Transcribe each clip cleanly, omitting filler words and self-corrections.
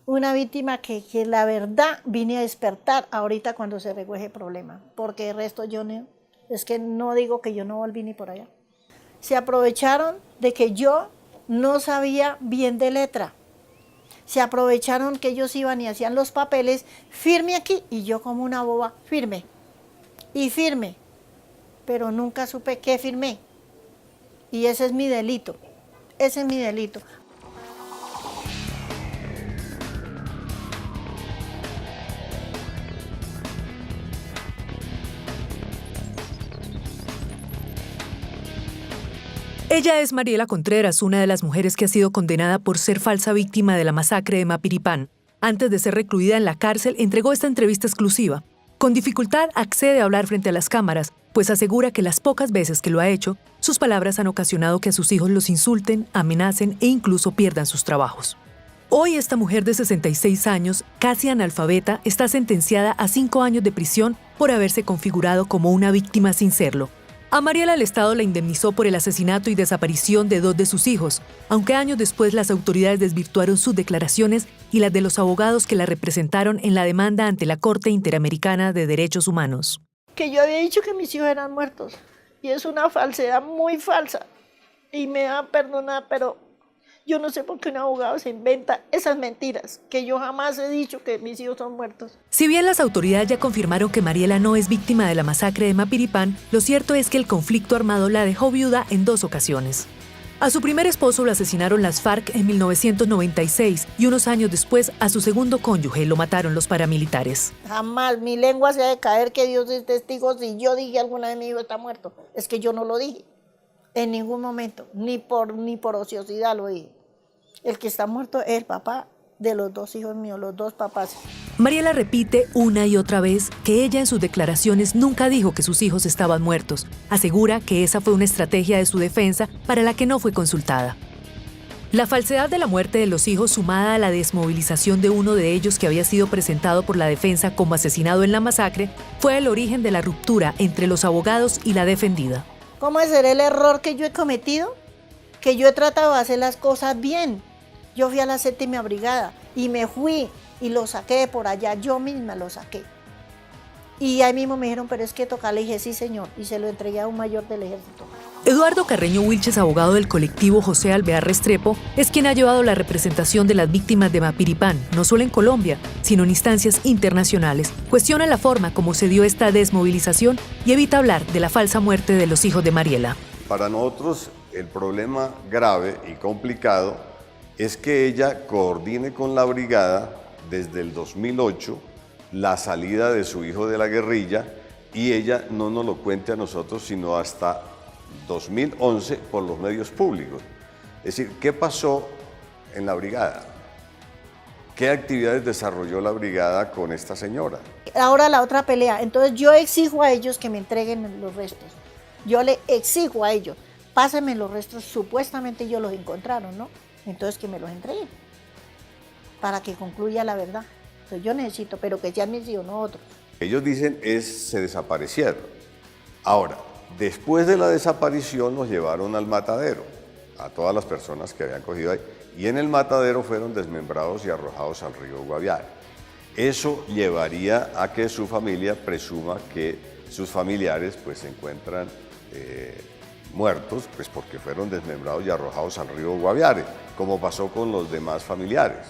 una víctima que la verdad vine a despertar ahorita cuando se regó ese problema, porque el resto yo no, es que no digo que yo no volví ni por allá. Se aprovecharon de que yo no sabía bien de letra, se aprovecharon que ellos iban y hacían los papeles, firme aquí, y yo como una boba, firme, y firme, pero nunca supe qué firmé, y ese es mi delito, ese es mi delito. Ella es Mariela Contreras, una de las mujeres que ha sido condenada por ser falsa víctima de la masacre de Mapiripán. Antes de ser recluida en la cárcel, entregó esta entrevista exclusiva. Con dificultad accede a hablar frente a las cámaras, pues asegura que las pocas veces que lo ha hecho, sus palabras han ocasionado que a sus hijos los insulten, amenacen e incluso pierdan sus trabajos. Hoy esta mujer de 66 años, casi analfabeta, está sentenciada a 5 años de prisión por haberse configurado como una víctima sin serlo. A Mariela el Estado la indemnizó por el asesinato y desaparición de 2 de sus hijos, aunque años después las autoridades desvirtuaron sus declaraciones y las de los abogados que la representaron en la demanda ante la Corte Interamericana de Derechos Humanos. Que yo había dicho que mis hijos eran muertos, y es una falsedad muy falsa, y me van a perdonar, pero yo no sé por qué un abogado se inventa esas mentiras, que yo jamás he dicho que mis hijos son muertos. Si bien las autoridades ya confirmaron que Mariela no es víctima de la masacre de Mapiripán, lo cierto es que el conflicto armado la dejó viuda en 2 ocasiones. A su primer esposo lo asesinaron las FARC en 1996 y unos años después a su segundo cónyuge lo mataron los paramilitares. Jamás, mi lengua se ha de caer que Dios es testigo si yo dije alguna vez mi hijo está muerto. Es que yo no lo dije. En ningún momento, ni por ociosidad lo dije. El que está muerto es el papá de los 2 hijos míos, los 2 papás. Mariela repite una y otra vez que ella en sus declaraciones nunca dijo que sus hijos estaban muertos. Asegura que esa fue una estrategia de su defensa para la que no fue consultada. La falsedad de la muerte de los hijos, sumada a la desmovilización de uno de ellos que había sido presentado por la defensa como asesinado en la masacre, fue el origen de la ruptura entre los abogados y la defendida. ¿Cómo será el error que yo he cometido? Que yo he tratado de hacer las cosas bien. Yo fui a la 7ª brigada y me fui y lo saqué de por allá, yo misma lo saqué. Y ahí mismo me dijeron, pero es que toca, le dije, sí señor, y se lo entregué a un mayor del ejército. Eduardo Carreño Wilches, abogado del colectivo José Alvear Restrepo, es quien ha llevado la representación de las víctimas de Mapiripán, no solo en Colombia, sino en instancias internacionales. Cuestiona la forma como se dio esta desmovilización y evita hablar de la falsa muerte de los hijos de Mariela. Para nosotros, el problema grave y complicado es que ella coordine con la brigada desde el 2008 la salida de su hijo de la guerrilla y ella no nos lo cuente a nosotros sino hasta 2011 por los medios públicos. Es decir, ¿qué pasó en la brigada? ¿Qué actividades desarrolló la brigada con esta señora? Ahora la otra pelea, entonces yo exijo a ellos que me entreguen los restos. Yo le exijo a ellos, pásenme los restos, supuestamente ellos los encontraron, ¿no? Entonces que me los entreguen, para que concluya la verdad. Entonces yo necesito, pero que sean mis hijos, no otros. Ellos dicen se desaparecieron. Ahora, después de la desaparición los llevaron al matadero, a todas las personas que habían cogido ahí, y en el matadero fueron desmembrados y arrojados al río Guaviare. Eso llevaría a que su familia presuma que sus familiares pues se encuentran muertos, pues porque fueron desmembrados y arrojados al río Guaviare, como pasó con los demás familiares.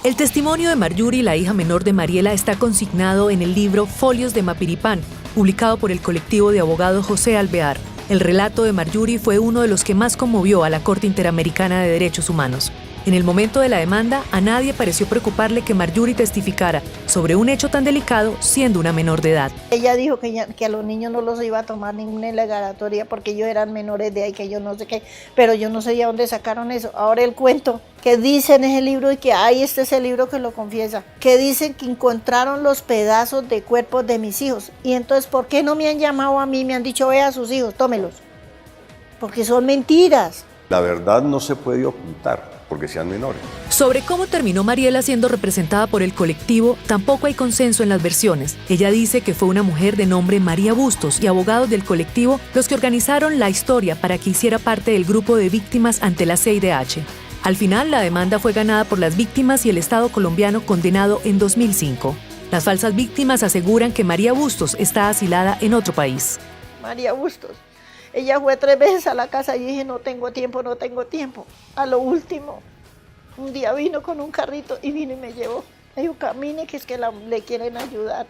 El testimonio de Marjorie, la hija menor de Mariela, está consignado en el libro Folios de Mapiripán, publicado por el colectivo de abogados José Alvear. El relato de Marjorie fue uno de los que más conmovió a la Corte Interamericana de Derechos Humanos. En el momento de la demanda, a nadie pareció preocuparle que Marjorie testificara sobre un hecho tan delicado siendo una menor de edad. Ella dijo que a los niños no los iba a tomar ninguna declaratoria porque ellos eran menores de edad y que yo no sé qué, pero yo no sé de dónde sacaron eso. Ahora el cuento que dice en ese libro y que este es el libro que lo confiesa, que dicen que encontraron los pedazos de cuerpos de mis hijos. Y entonces, ¿por qué no me han llamado a mí? Me han dicho, ve a sus hijos, tómelos. Porque son mentiras. La verdad no se puede ocultar, porque sean menores. Sobre cómo terminó Mariela siendo representada por el colectivo, tampoco hay consenso en las versiones. Ella dice que fue una mujer de nombre María Bustos y abogados del colectivo los que organizaron la historia para que hiciera parte del grupo de víctimas ante la CIDH. Al final, la demanda fue ganada por las víctimas y el Estado colombiano condenado en 2005. Las falsas víctimas aseguran que María Bustos está asilada en otro país. María Bustos, ella fue 3 veces a la casa y dije, no tengo tiempo. A lo último, un día vino con un carrito y vino y me llevó. Me dijo, camine, que es que le quieren ayudar.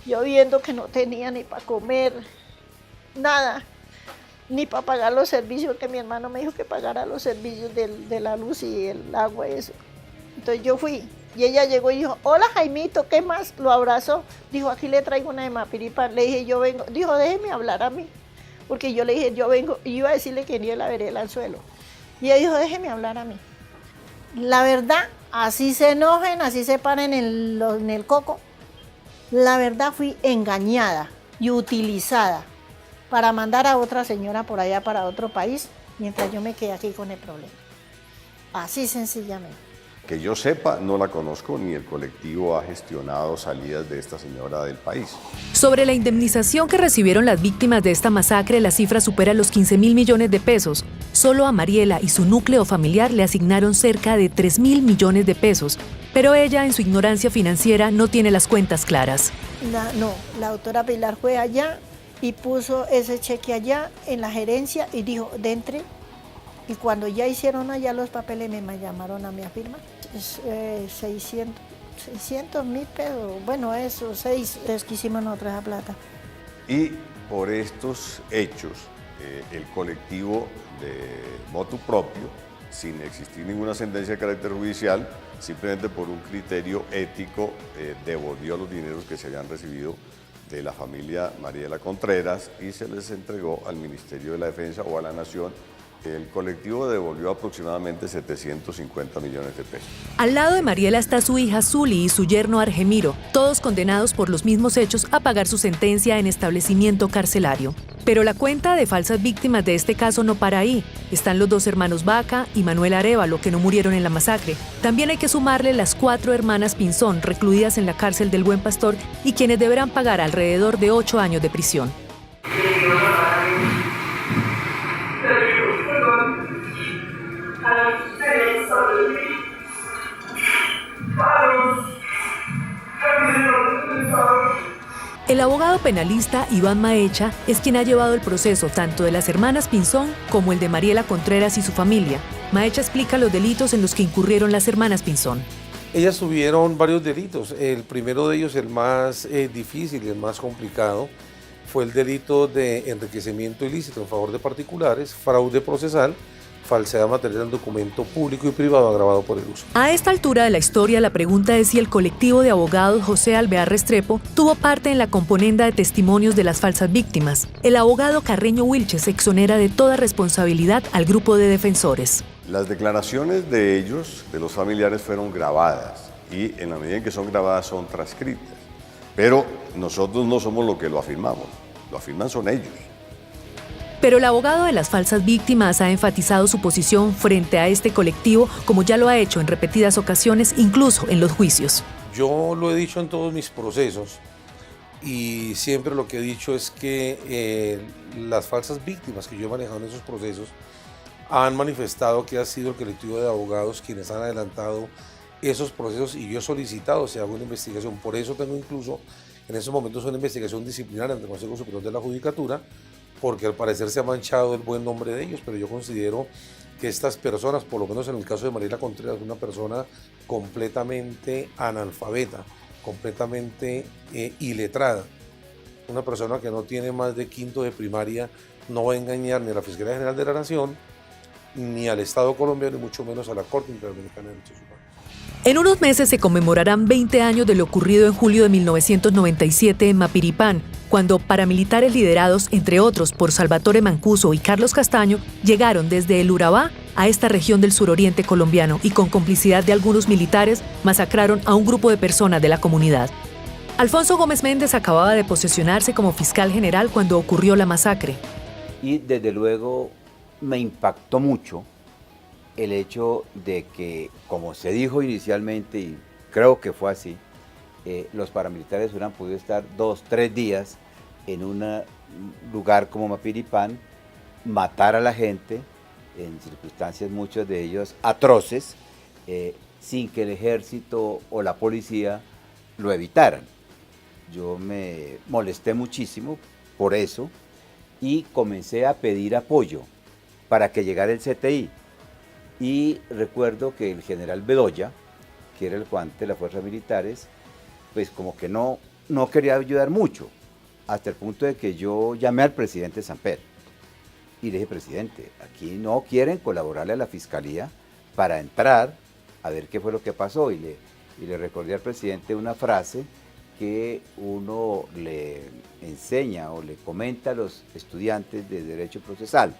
Yo viendo que no tenía ni para comer, nada, ni para pagar los servicios, que mi hermano me dijo que pagara los servicios de la luz y el agua y eso. Entonces yo fui y ella llegó y dijo, hola Jaimito, ¿qué más? Lo abrazó, dijo, aquí le traigo una de Mapiripán. Le dije, yo vengo, dijo, déjeme hablar a mí, porque yo le dije, yo vengo, y iba a decirle que ni la veré al suelo. Y ella dijo, déjeme hablar a mí. La verdad, así se enojen, así se paren en el coco, la verdad fui engañada y utilizada para mandar a otra señora por allá para otro país, mientras yo me quedé aquí con el problema. Así sencillamente. Que yo sepa, no la conozco, ni el colectivo ha gestionado salidas de esta señora del país. Sobre la indemnización que recibieron las víctimas de esta masacre, la cifra supera los 15.000 millones de pesos. Solo a Mariela y su núcleo familiar le asignaron cerca de 3.000 millones de pesos, pero ella, en su ignorancia financiera, no tiene las cuentas claras. La doctora Pilar fue allá y puso ese cheque allá en la gerencia y dijo, dentre. Y cuando ya hicieron allá los papeles, me llamaron a mi firma. 600.000 pesos, bueno, eso, 6, es que hicimos nosotros esa plata. Y por estos hechos, el colectivo de motu propio, sin existir ninguna sentencia de carácter judicial, simplemente por un criterio ético, devolvió los dineros que se habían recibido de la familia Mariela Contreras y se les entregó al Ministerio de la Defensa o a la Nación. El colectivo devolvió aproximadamente 750 millones de pesos. Al lado de Mariela está su hija Zuli y su yerno Argemiro, todos condenados por los mismos hechos a pagar su sentencia en establecimiento carcelario. Pero la cuenta de falsas víctimas de este caso no para ahí. Están los 2 hermanos Vaca y Manuel Arévalo, que no murieron en la masacre. También hay que sumarle las 4 hermanas Pinzón, recluidas en la cárcel del Buen Pastor y quienes deberán pagar alrededor de 8 años de prisión. El abogado penalista Iván Maecha es quien ha llevado el proceso tanto de las hermanas Pinzón como el de Mariela Contreras y su familia. Maecha explica los delitos en los que incurrieron las hermanas Pinzón. Ellas tuvieron varios delitos. El primero de ellos, el más difícil y el más complicado, fue el delito de enriquecimiento ilícito en favor de particulares, fraude procesal, falsedad material en documento público y privado agravado por el uso. A esta altura de la historia, la pregunta es si el colectivo de abogados José Alvear Restrepo tuvo parte en la componenda de testimonios de las falsas víctimas. El abogado Carreño Wilches exonera de toda responsabilidad al grupo de defensores. Las declaraciones de ellos, de los familiares, fueron grabadas y en la medida en que son grabadas son transcritas. Pero nosotros no somos los que lo afirmamos son ellos. Pero el abogado de las falsas víctimas ha enfatizado su posición frente a este colectivo, como ya lo ha hecho en repetidas ocasiones, incluso en los juicios. Yo lo he dicho en todos mis procesos y siempre lo que he dicho es que las falsas víctimas que yo he manejado en esos procesos han manifestado que ha sido el colectivo de abogados quienes han adelantado esos procesos y yo he solicitado se haga una investigación. Por eso tengo incluso en esos momentos una investigación disciplinaria ante el Consejo Superior de la Judicatura, porque al parecer se ha manchado el buen nombre de ellos, pero yo considero que estas personas, por lo menos en el caso de Mariela Contreras, una persona completamente analfabeta, completamente iletrada, una persona que no tiene más de quinto de primaria, no va a engañar ni a la Fiscalía General de la Nación, ni al Estado colombiano, ni mucho menos a la Corte Interamericana de Derechos Humanos. En unos meses se conmemorarán 20 años de lo ocurrido en julio de 1997 en Mapiripán, cuando paramilitares liderados, entre otros, por Salvatore Mancuso y Carlos Castaño, llegaron desde el Urabá a esta región del suroriente colombiano y con complicidad de algunos militares masacraron a un grupo de personas de la comunidad. Alfonso Gómez Méndez acababa de posesionarse como fiscal general cuando ocurrió la masacre. Y desde luego me impactó mucho el hecho de que, como se dijo inicialmente, y creo que fue así, los paramilitares hubieran podido estar 2, 3 días en un lugar como Mapiripán, matar a la gente, en circunstancias, muchos de ellos atroces, sin que el ejército o la policía lo evitaran. Yo me molesté muchísimo por eso y comencé a pedir apoyo para que llegara el CTI. Y recuerdo que el general Bedoya, que era el comandante de las fuerzas militares, pues como que no quería ayudar mucho, hasta el punto de que yo llamé al presidente Samper y le dije: presidente, aquí no quieren colaborarle a la fiscalía para entrar a ver qué fue lo que pasó, y le recordé al presidente una frase que uno le enseña o le comenta a los estudiantes de Derecho Procesal.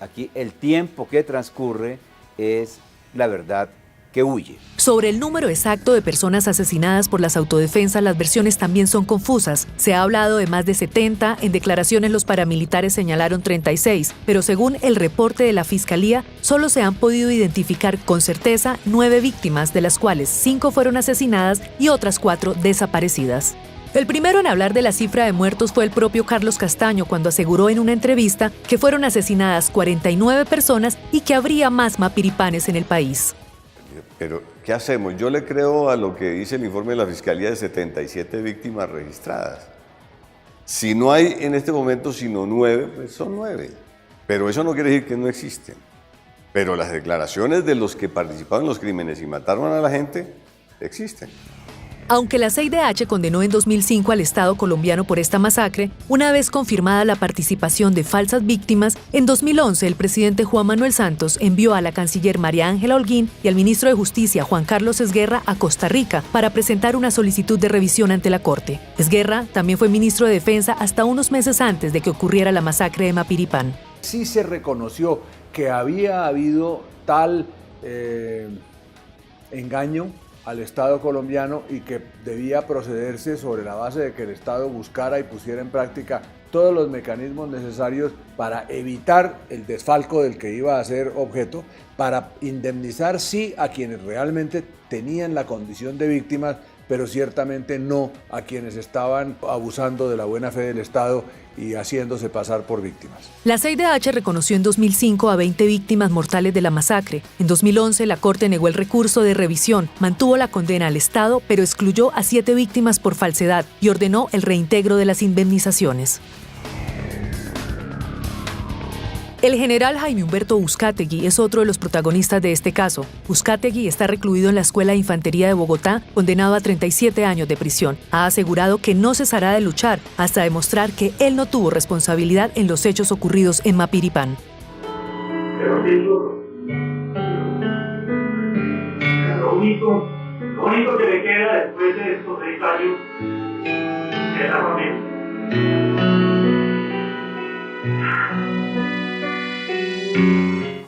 Aquí el tiempo que transcurre es la verdad que huye. Sobre el número exacto de personas asesinadas por las autodefensas, las versiones también son confusas. Se ha hablado de más de 70, en declaraciones los paramilitares señalaron 36, pero según el reporte de la Fiscalía, solo se han podido identificar con certeza 9 víctimas, de las cuales 5 fueron asesinadas y otras 4 desaparecidas. El primero en hablar de la cifra de muertos fue el propio Carlos Castaño, cuando aseguró en una entrevista que fueron asesinadas 49 personas y que habría más mapiripanes en el país. Pero, ¿qué hacemos? Yo le creo a lo que dice el informe de la Fiscalía de 77 víctimas registradas. Si no hay en este momento sino 9, pues son 9. Pero eso no quiere decir que no existen. Pero las declaraciones de los que participaron en los crímenes y mataron a la gente existen. Aunque la CIDH condenó en 2005 al Estado colombiano por esta masacre, una vez confirmada la participación de falsas víctimas, en 2011 el presidente Juan Manuel Santos envió a la canciller María Ángela Holguín y al ministro de Justicia Juan Carlos Esguerra a Costa Rica para presentar una solicitud de revisión ante la Corte. Esguerra también fue ministro de Defensa hasta unos meses antes de que ocurriera la masacre de Mapiripán. Sí se reconoció que había habido tal engaño al Estado colombiano y que debía procederse sobre la base de que el Estado buscara y pusiera en práctica todos los mecanismos necesarios para evitar el desfalco del que iba a ser objeto, para indemnizar sí a quienes realmente tenían la condición de víctimas, pero ciertamente no a quienes estaban abusando de la buena fe del Estado y haciéndose pasar por víctimas. La CIDH reconoció en 2005 a 20 víctimas mortales de la masacre. En 2011 la Corte negó el recurso de revisión, mantuvo la condena al Estado, pero excluyó a 7 víctimas por falsedad y ordenó el reintegro de las indemnizaciones. El general Jaime Humberto Uzcategui es otro de los protagonistas de este caso. Uzcategui está recluido en la Escuela de Infantería de Bogotá, condenado a 37 años de prisión. Ha asegurado que no cesará de luchar hasta demostrar que él no tuvo responsabilidad en los hechos ocurridos en Mapiripán. Lo único que le queda después de estos 6 años es la familia.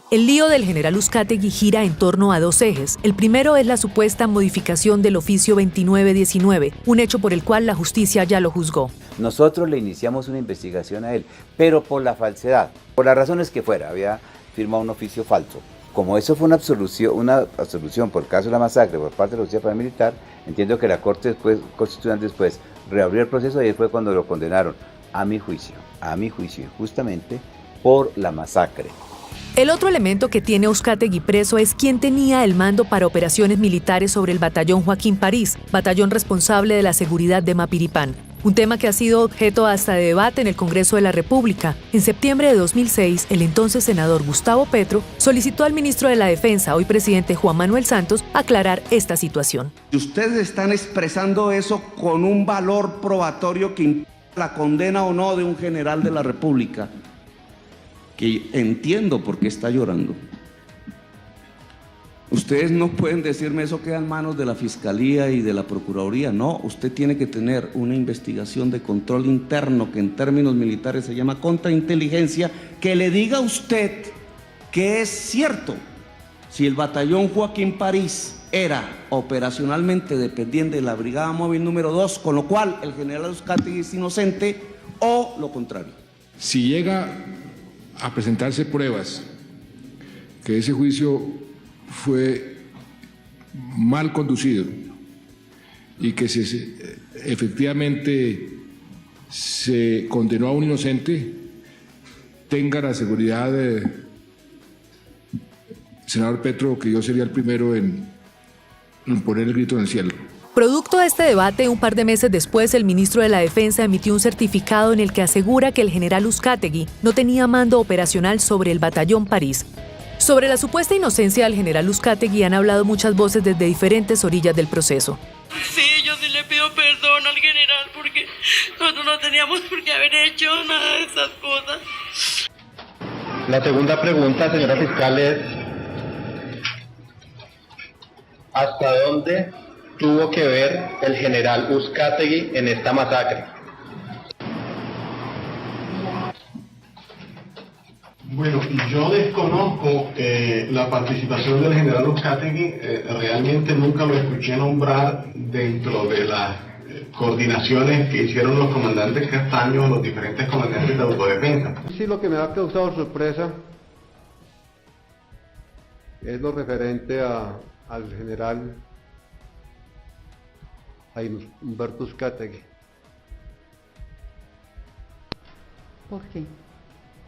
El lío del general Uzcategui gira en torno a 2 ejes. El primero es la supuesta modificación del oficio 2919, un hecho por el cual la justicia ya lo juzgó. Nosotros le iniciamos una investigación a él, pero por la falsedad, por las razones que fuera, había firmado un oficio falso. Como eso fue una absolución por el caso de la masacre por parte de la justicia paramilitar, entiendo que la Corte Constitucional después reabrió el proceso y ahí fue cuando lo condenaron a mi juicio, justamente por la masacre. El otro elemento que tiene Uzcategui preso es quién tenía el mando para operaciones militares sobre el batallón Joaquín París, batallón responsable de la seguridad de Mapiripán. Un tema que ha sido objeto hasta de debate en el Congreso de la República. En septiembre de 2006, el entonces senador Gustavo Petro solicitó al ministro de la Defensa, hoy presidente Juan Manuel Santos, aclarar esta situación. Ustedes están expresando eso con un valor probatorio que implica la condena o no de un general de la República, que entiendo por qué está llorando. Ustedes no pueden decirme eso queda en manos de la Fiscalía y de la Procuraduría. No, usted tiene que tener una investigación de control interno, que en términos militares se llama contrainteligencia, que le diga a usted que es cierto. Si el batallón Joaquín París era operacionalmente dependiente de la Brigada Móvil número 2, con lo cual el general Uzcategui es inocente, o lo contrario. Si llega a presentarse pruebas que ese juicio fue mal conducido y que efectivamente se condenó a un inocente, tenga la seguridad senador Petro que yo sería el primero en poner el grito en el cielo. Producto de este debate, un par de meses después, el ministro de la Defensa emitió un certificado en el que asegura que el general Uzcategui no tenía mando operacional sobre el batallón París. Sobre la supuesta inocencia del general Uzcategui han hablado muchas voces desde diferentes orillas del proceso. Sí, yo sí le pido perdón al general porque nosotros no teníamos por qué haber hecho nada de esas cosas. La segunda pregunta, señora fiscal, es ¿hasta dónde tuvo que ver el general Uzcategui en esta masacre? Bueno, yo desconozco la participación del general Uzcategui, realmente nunca lo escuché nombrar dentro de las coordinaciones que hicieron los comandantes Castaño, los diferentes comandantes de autodefensa. Sí, lo que me ha causado sorpresa es lo referente al general Humberto Uzcategui. ¿Por qué?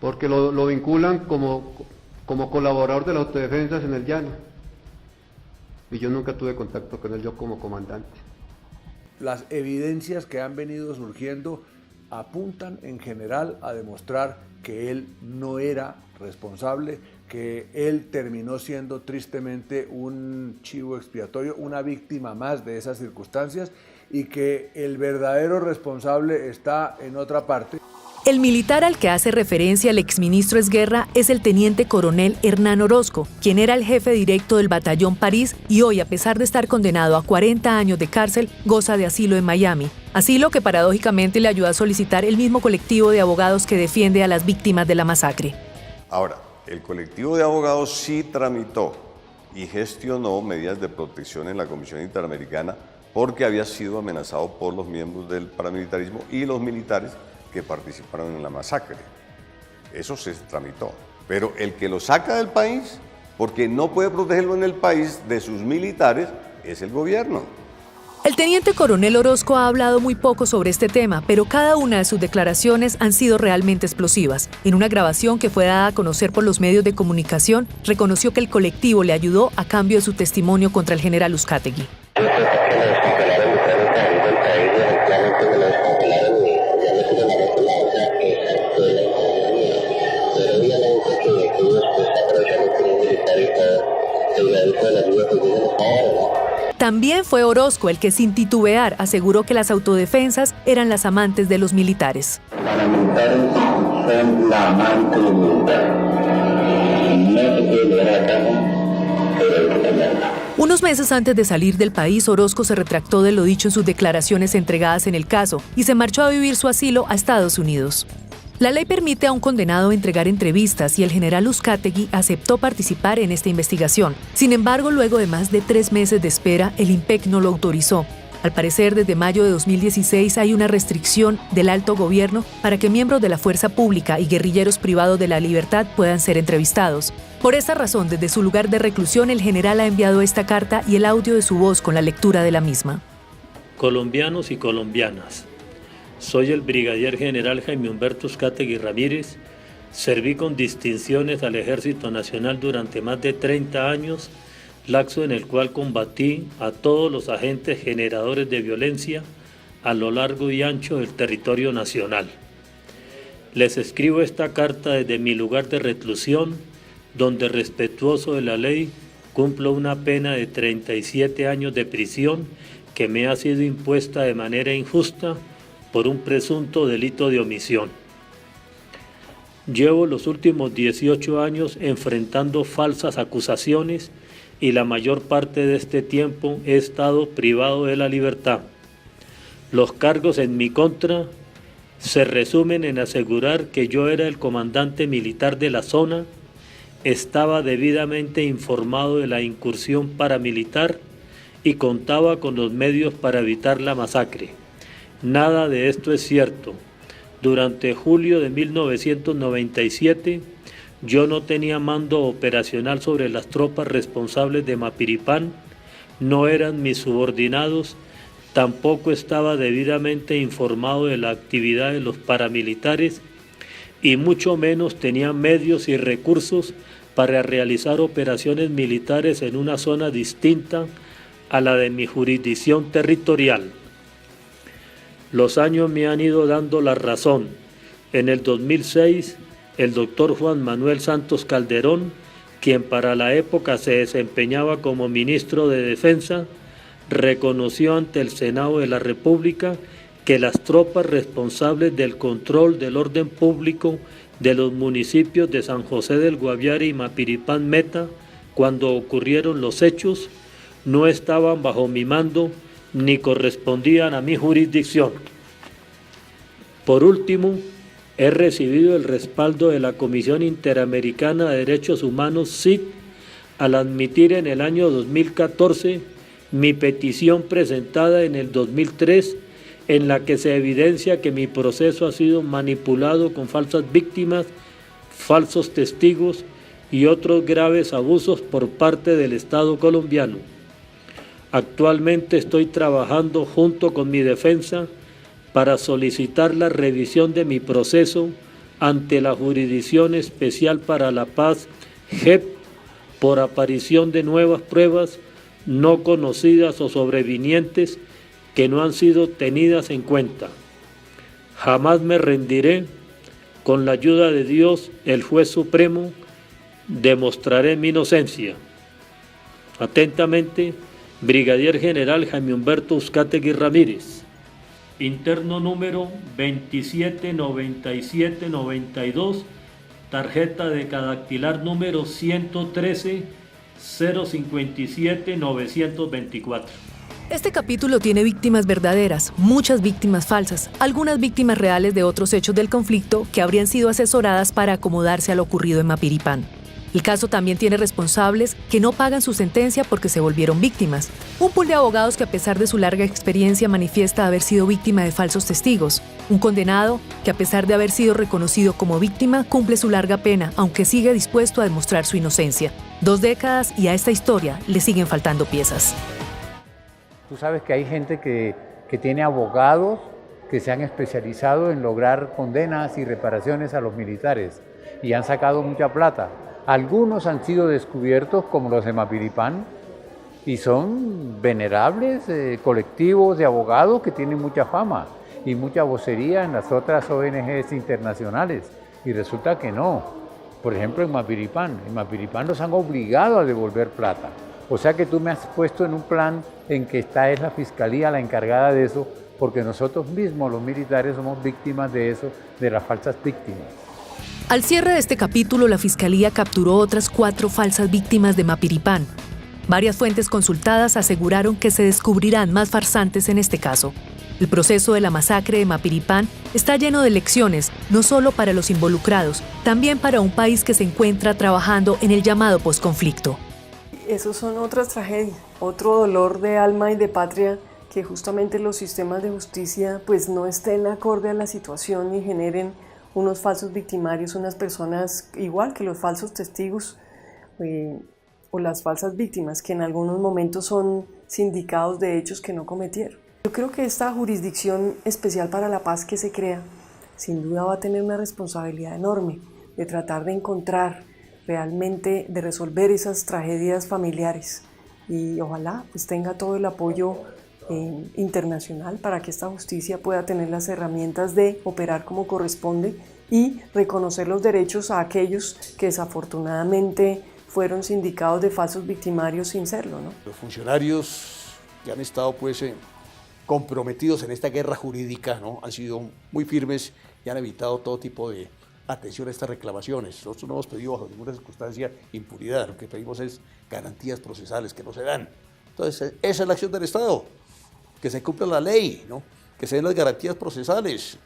Porque lo vinculan como colaborador de las autodefensas en el llano. Y yo nunca tuve contacto con él, yo como comandante. Las evidencias que han venido surgiendo apuntan en general a demostrar que él no era responsable, que él terminó siendo tristemente un chivo expiatorio, una víctima más de esas circunstancias, y que el verdadero responsable está en otra parte. El militar al que hace referencia el exministro Esguerra es el teniente coronel Hernán Orozco, quien era el jefe directo del batallón París y hoy, a pesar de estar condenado a 40 años de cárcel, goza de asilo en Miami. Asilo que paradójicamente le ayuda a solicitar el mismo colectivo de abogados que defiende a las víctimas de la masacre. Ahora, el colectivo de abogados sí tramitó y gestionó medidas de protección en la Comisión Interamericana porque había sido amenazado por los miembros del paramilitarismo y los militares que participaron en la masacre. Eso se tramitó. Pero el que lo saca del país, porque no puede protegerlo en el país de sus militares, es el gobierno. El teniente coronel Orozco ha hablado muy poco sobre este tema, pero cada una de sus declaraciones han sido realmente explosivas. En una grabación que fue dada a conocer por los medios de comunicación, reconoció que el colectivo le ayudó a cambio de su testimonio contra el general Uzcategui. También fue Orozco el que, sin titubear, aseguró que las autodefensas eran las amantes de los militares. Los paramilitares son la amante militar. No se puede llevar a cabo, pero hay que tenerla. Unos meses antes de salir del país, Orozco se retractó de lo dicho en sus declaraciones entregadas en el caso y se marchó a vivir su asilo a Estados Unidos. La ley permite a un condenado entregar entrevistas y el general Uzcategui aceptó participar en esta investigación. Sin embargo, luego de más de 3 meses de espera, el IMPEC no lo autorizó. Al parecer, desde mayo de 2016 hay una restricción del alto gobierno para que miembros de la fuerza pública y guerrilleros privados de la libertad puedan ser entrevistados. Por esta razón, desde su lugar de reclusión, el general ha enviado esta carta y el audio de su voz con la lectura de la misma. Colombianos y colombianas. Soy el brigadier general Jaime Humberto Uzcategui Ramírez. Serví con distinciones al Ejército Nacional durante más de 30 años, lapso en el cual combatí a todos los agentes generadores de violencia a lo largo y ancho del territorio nacional. Les escribo esta carta desde mi lugar de reclusión, donde, respetuoso de la ley, cumplo una pena de 37 años de prisión que me ha sido impuesta de manera injusta por un presunto delito de omisión. Llevo los últimos 18 años enfrentando falsas acusaciones y la mayor parte de este tiempo he estado privado de la libertad. Los cargos en mi contra se resumen en asegurar que yo era el comandante militar de la zona, estaba debidamente informado de la incursión paramilitar y contaba con los medios para evitar la masacre. Nada de esto es cierto. Durante julio de 1997, yo no tenía mando operacional sobre las tropas responsables de Mapiripán, no eran mis subordinados, tampoco estaba debidamente informado de la actividad de los paramilitares y mucho menos tenía medios y recursos para realizar operaciones militares en una zona distinta a la de mi jurisdicción territorial. Los años me han ido dando la razón. En el 2006, el doctor Juan Manuel Santos Calderón, quien para la época se desempeñaba como ministro de Defensa, reconoció ante el Senado de la República que las tropas responsables del control del orden público de los municipios de San José del Guaviare y Mapiripán Meta, cuando ocurrieron los hechos, no estaban bajo mi mando ni correspondían a mi jurisdicción. Por último, he recibido el respaldo de la Comisión Interamericana de Derechos Humanos, CID, al admitir en el año 2014 mi petición presentada en el 2003, en la que se evidencia que mi proceso ha sido manipulado con falsas víctimas, falsos testigos y otros graves abusos por parte del Estado colombiano. Actualmente estoy trabajando junto con mi defensa para solicitar la revisión de mi proceso ante la Jurisdicción Especial para la Paz, JEP, por aparición de nuevas pruebas no conocidas o sobrevinientes que no han sido tenidas en cuenta. Jamás me rendiré. Con la ayuda de Dios, el Juez Supremo, demostraré mi inocencia. Atentamente, Brigadier General Jaime Humberto Uzcategui Ramírez. Interno número 279792, tarjeta de cadactilar número 113-057-924. Este capítulo tiene víctimas verdaderas, muchas víctimas falsas, algunas víctimas reales de otros hechos del conflicto que habrían sido asesoradas para acomodarse a lo ocurrido en Mapiripán. El caso también tiene responsables que no pagan su sentencia porque se volvieron víctimas. Un pool de abogados que a pesar de su larga experiencia manifiesta haber sido víctima de falsos testigos. Un condenado que a pesar de haber sido reconocido como víctima cumple su larga pena, aunque sigue dispuesto a demostrar su inocencia. 2 décadas y a esta historia le siguen faltando piezas. Tú sabes que hay gente que tiene abogados que se han especializado en lograr condenas y reparaciones a los militares y han sacado mucha plata. Algunos han sido descubiertos como los de Mapiripán y son venerables colectivos de abogados que tienen mucha fama y mucha vocería en las otras ONGs internacionales y resulta que no. Por ejemplo, en Mapiripán los han obligado a devolver plata. O sea que tú me has puesto en un plan en que es la Fiscalía la encargada de eso, porque nosotros mismos, los militares, somos víctimas de eso, de las falsas víctimas. Al cierre de este capítulo, la Fiscalía capturó otras 4 falsas víctimas de Mapiripán. Varias fuentes consultadas aseguraron que se descubrirán más farsantes en este caso. El proceso de la masacre de Mapiripán está lleno de lecciones, no solo para los involucrados, también para un país que se encuentra trabajando en el llamado posconflicto. Esos son otras tragedias, otro dolor de alma y de patria, que justamente los sistemas de justicia pues no estén acorde a la situación y generen unos falsos victimarios, unas personas igual que los falsos testigos o las falsas víctimas, que en algunos momentos son sindicados de hechos que no cometieron. Yo creo que esta Jurisdicción Especial para la Paz que se crea, sin duda va a tener una responsabilidad enorme de tratar de encontrar realmente, de resolver esas tragedias familiares y ojalá pues tenga todo el apoyo internacional para que esta justicia pueda tener las herramientas de operar como corresponde y reconocer los derechos a aquellos que desafortunadamente fueron sindicados de falsos victimarios sin serlo, ¿no? Los funcionarios que han estado pues comprometidos en esta guerra jurídica, ¿no? Han sido muy firmes y han evitado todo tipo de atención a estas reclamaciones. Nosotros no hemos pedido bajo ninguna circunstancia impunidad, lo que pedimos es garantías procesales que no se dan. Entonces, esa es la acción del Estado, que se cumpla la ley, ¿no? Que se den las garantías procesales.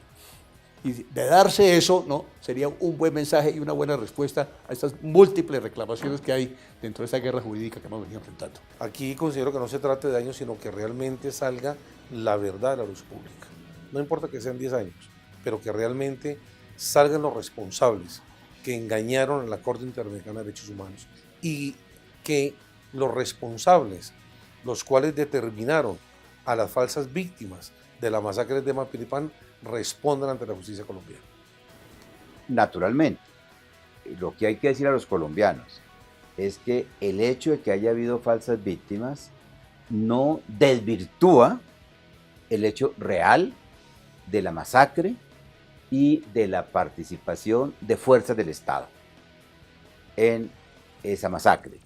Y de darse eso, ¿no? Sería un buen mensaje y una buena respuesta a estas múltiples reclamaciones que hay dentro de esta guerra jurídica que hemos venido enfrentando. Aquí considero que no se trate de años, sino que realmente salga la verdad a la luz pública. No importa que sean 10 años, pero que realmente salgan los responsables que engañaron a la Corte Interamericana de Derechos Humanos y que los responsables, los cuales determinaron a las falsas víctimas de la masacre de Mapiripán, respondan ante la justicia colombiana. Naturalmente. lo que hay que decir a los colombianos es que el hecho de que haya habido falsas víctimas no desvirtúa el hecho real de la masacre y de la participación de fuerzas del Estado en esa masacre.